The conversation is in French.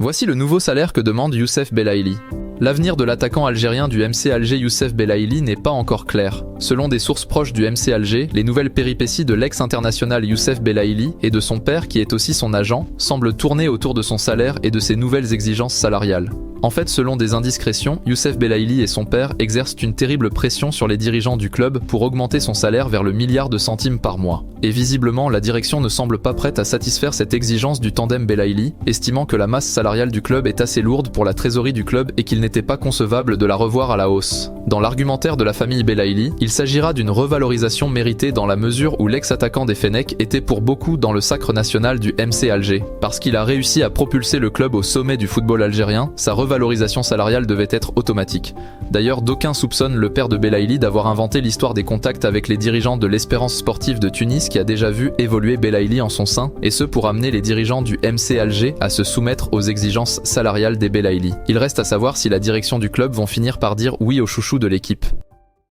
Voici le nouveau salaire que demande Youssef Belaïli. L'avenir de l'attaquant algérien du MC Alger Youssef Belaïli n'est pas encore clair. Selon des sources proches du MC Alger, les nouvelles péripéties de l'ex-international Youssef Belaïli et de son père qui est aussi son agent semblent tourner autour de son salaire et de ses nouvelles exigences salariales. En fait, selon des indiscrétions, Youssef Belaïli et son père exercent une terrible pression sur les dirigeants du club pour augmenter son salaire vers le milliard de centimes par mois. Et visiblement, la direction ne semble pas prête à satisfaire cette exigence du tandem Belaïli, estimant que la masse salariale du club est assez lourde pour la trésorerie du club et qu'il n'était pas concevable de la revoir à la hausse. Dans l'argumentaire de la famille Belaïli, il s'agira d'une revalorisation méritée dans la mesure où l'ex-attaquant des Fennecs était pour beaucoup dans le sacre national du MC Alger. Parce qu'il a réussi à propulser le club au sommet du football algérien, sa revalorisation salariale devait être automatique. D'ailleurs, d'aucuns soupçonnent le père de Belaïli d'avoir inventé l'histoire des contacts avec les dirigeants de l'Espérance sportive de Tunis qui a déjà vu évoluer Belaïli en son sein, et ce pour amener les dirigeants du MC Alger à se soumettre aux exigences salariales des Belaïli. Il reste à savoir si la direction du club vont finir par dire oui au chouchou de l'équipe.